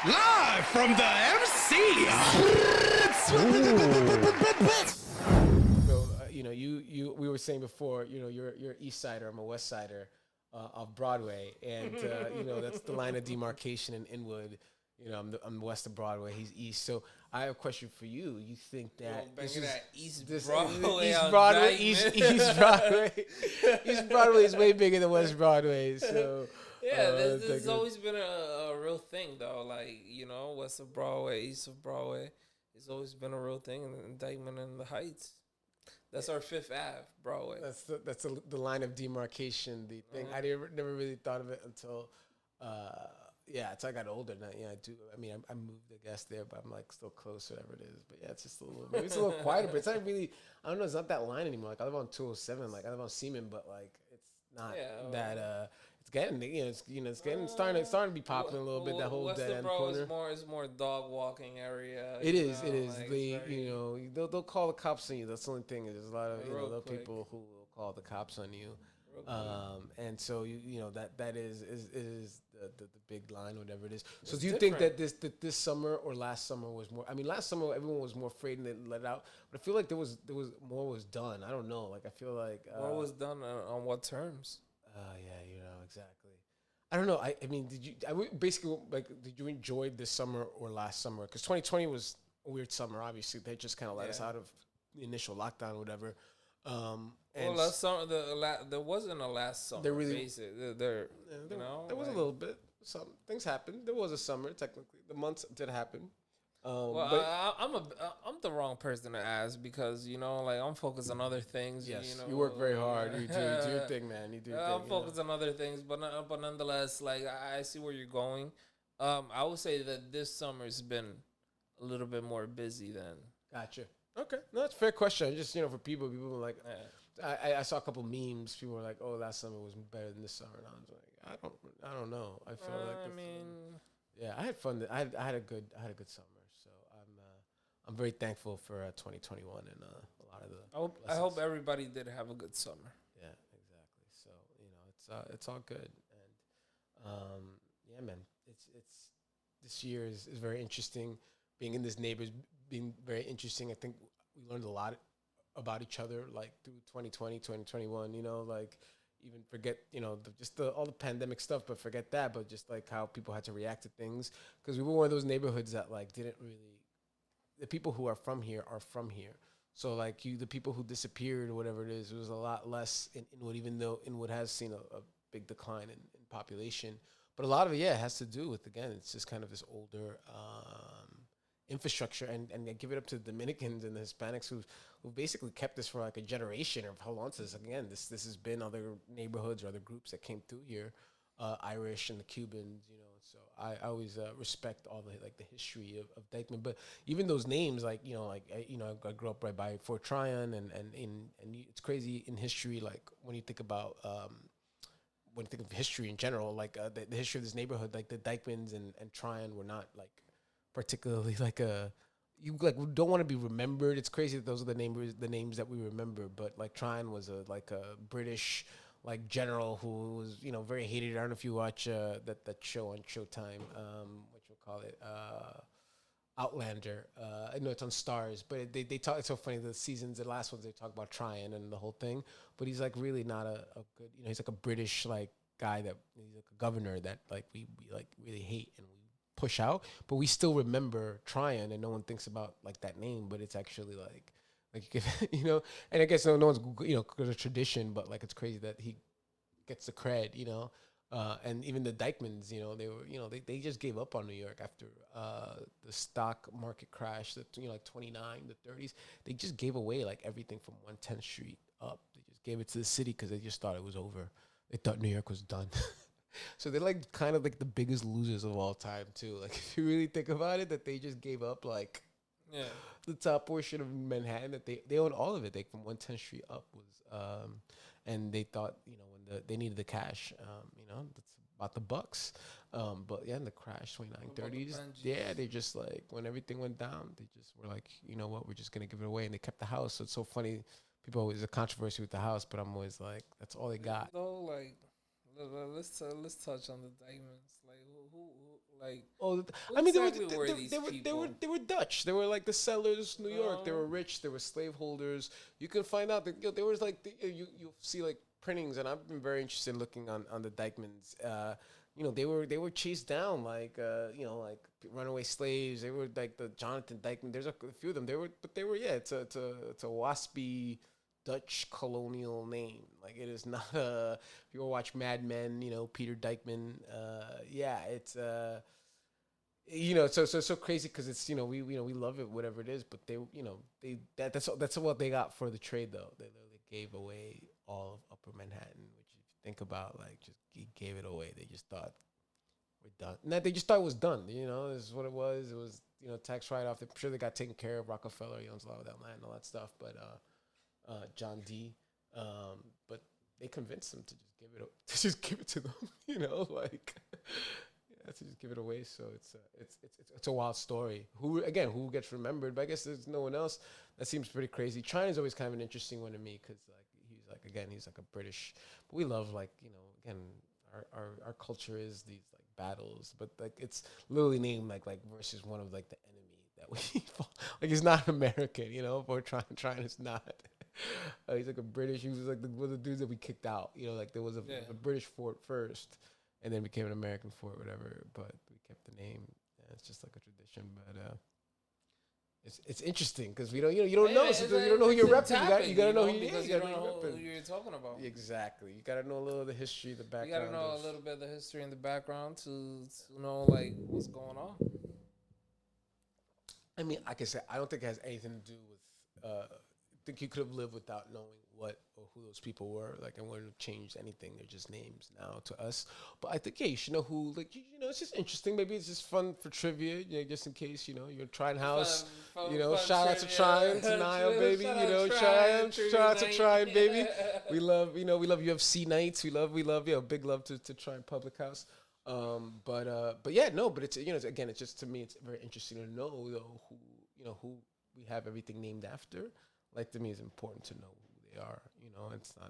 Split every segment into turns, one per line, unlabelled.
Live from the MC.
So, we were saying before, you're an East Sider, I'm a West Sider of Broadway, and that's the line of demarcation in Inwood. I'm west of Broadway, he's east. So I have a question for you. You think that
East
Broadway,
East
Broadway is way bigger than West Broadway. So
yeah, there's always been a real thing though. Like west of Broadway, east of Broadway, it's always been a real thing. And Dyckman and the Heights. That's our Fifth Ave, Broadway.
That's the line of demarcation. The thing I never really thought of it until. Until I got older. Now, I do. I mean, I moved, I guess, there, but I'm like still close, whatever it is. But yeah, it's just maybe it's a little quieter, but it's not really. I don't know. It's not that line anymore. Like I live on 207. Like I live on Seaman, but like it's not that. It's getting. It's getting starting to be popular a little bit. That whole dead end corner.
It's more dog walking area.
It is. They'll call the cops on you. That's the only thing. There's a lot of little people who will call the cops on you. And so that is the big line, whatever it is. So
it's
do you
different.
think that this summer or last summer was more? I mean, last summer everyone was more afraid and they let it out, but I feel like there was more was done. I don't know. Like I feel like
what was done on what terms?
Exactly. I don't know. I mean, did you enjoy this summer or last summer? Because 2020 was a weird summer. Obviously, they just kind of let us out of the initial lockdown, or whatever.
Last summer, there wasn't a last summer.
There really,
there
was a little bit. Some things happened. There was a summer, technically. The months did happen.
I'm the wrong person to ask because I'm focused on other things.
Yes, you work very hard. You do your thing, man. You do your thing.
I'm focused on other things, but nonetheless, like I see where you're going. I would say that this summer's been a little bit more busy than.
Gotcha. Okay, no, that's a fair question. Just for people were like, I saw a couple memes. People were like, "Oh, last summer was better than this summer," and I was like, I don't know. I feel like I had fun. I had a good summer. So I'm very thankful for 2021 and a lot of the.
I hope everybody did have a good summer.
Yeah, exactly. So it's all good, and man, it's this year is very interesting. Being in this neighbor's being very interesting. I think we learned a lot about each other, like through 2020, 2021. Like even forget all the pandemic stuff, but forget that. But just like how people had to react to things, because we were one of those neighborhoods that like didn't really. The people who are from here are from here. So like the people who disappeared or whatever it is, it was a lot less in Inwood, even though Inwood has seen a big decline in population. But a lot of it, has to do with, again, it's just kind of this older infrastructure, and I give it up to the Dominicans and the Hispanics who basically kept this for like a generation or hold on to this. Again, this has been other neighborhoods or other groups that came through here, Irish and the Cubans, So I always respect all the history of Dyckman, but even those names, I grew up right by Fort Tryon, and it's crazy in history, like when you think about when you think of history in general, like the history of this neighborhood, like the Dyckmans and Tryon were not like particularly like you don't want to be remembered. It's crazy that those are the names that we remember, but like Tryon was a British like general who was very hated. I don't know if you watch that show on Showtime, what you call it, Outlander. I know it's on Stars, but they talk. It's so funny. The last ones they talk about Tryon and the whole thing, but he's like really not a good. He's like a British like guy that he's like a governor that like we like really hate and we push out, but we still remember Tryon, and no one thinks about like that name, but it's actually like and I guess no one's because of tradition, but like it's crazy that he gets the cred, and even the Dyckmans, they were they just gave up on New York after the stock market crash, that like 29, the 30s. They just gave away like everything from 110th Street up. They just gave it to the city because they just thought it was over. They thought New York was done. So they're like kind of like the biggest losers of all time too. Like if you really think about it, that they just gave up like the top portion of Manhattan, that they own all of it. Like from 110th Street up was, and they thought when they needed the cash, that's about the bucks. But in the crash 29, 30s, they just like when everything went down, they just were like, we're just gonna give it away, and they kept the house. So it's so funny. People always a controversy with the house, but I'm always like, that's all they got.
Though, like, let's touch on the Dyckmans. Like, who Like,
I mean,
exactly where these people?
they were Dutch. They were like the settlers, New York. They were rich. They were slaveholders. You can find out that there was like you'll see like printings, and I've been very interested in looking on the Dyckmans. They were chased down like like runaway slaves. They were like the Jonathan Dyckman. There's a few of them. They were it's a waspy Dutch colonial name. Like it is not if you ever watch Mad Men, Peter Dyckman. It's so crazy because it's we love it whatever it is, but that's what they got for the trade though. They literally gave away all of Upper Manhattan, which if you think about like just gave it away. They just thought we're done. And they just thought it was done. This is what it was. It was tax write off. I'm sure they got taken care of. Rockefeller owns a lot of that land and all that stuff, but John D. But they convinced them to just give it to them. To just give it away. So it's a wild story. Who gets remembered? But I guess there's no one else. That seems pretty crazy. China's always kind of an interesting one to me because he's like a British. But we love our culture is these like battles, but like it's literally named like versus one of like the enemy that we like he's not American, or trying is not. He's like a British. He was like one of the dudes that we kicked out. Like there was a British fort first, and then became an American fort, whatever. But we kept the name. Yeah, it's just like a tradition. But it's interesting because you don't know. You don't know who you're repping. You gotta know who
you're talking about.
Exactly. You gotta know a little of the history, the background.
You gotta know a little bit of the history and the background to know like what's going on.
I mean, like I said, I don't think it has anything to do with. I think you could have lived without knowing what or who those people were. Like, I wouldn't have changed anything. They're just names now to us. But I think, you should know who. Like, it's just interesting. Maybe it's just fun for trivia. Just in case, you're Tryon House. Fun shout out to Tryon, to Niall, baby. Shout out to Tryon, baby. We love UFC nights. We love, big love to Tryon Public House. But it's again, it's just to me, it's very interesting to know though who we have everything named after. Like to me, it's important to know who they are. It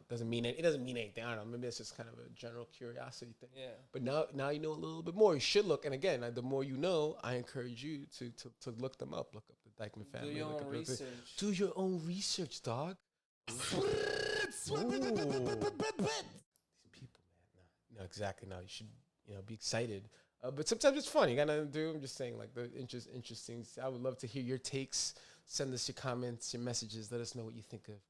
doesn't mean anything. I don't know. Maybe it's just kind of a general curiosity thing. Yeah. But now you know a little bit more. You should look. And again, the more you know, I encourage you to look them up. Look up the Dyckman family.
Do your own research.
Do your own research, dog. These people, man. No, exactly. No, you should be excited. But sometimes it's fun. You got nothing to do. I'm just saying, like the interesting. I would love to hear your takes. Send us your comments, your messages. Let us know what you think of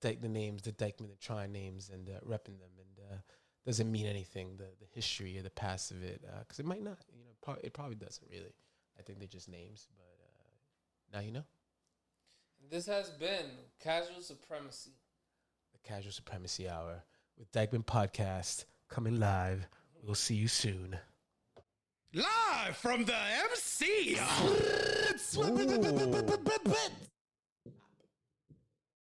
the names, the Dyckman, the Tryon names, and repping them. And doesn't mean anything, the history or the past of it, because it might not. It probably doesn't really. I think they're just names. But now you know.
This has been Casual Supremacy.
The Casual Supremacy Hour with Dyckman Podcast coming live. We'll see you soon.
Live from the MC.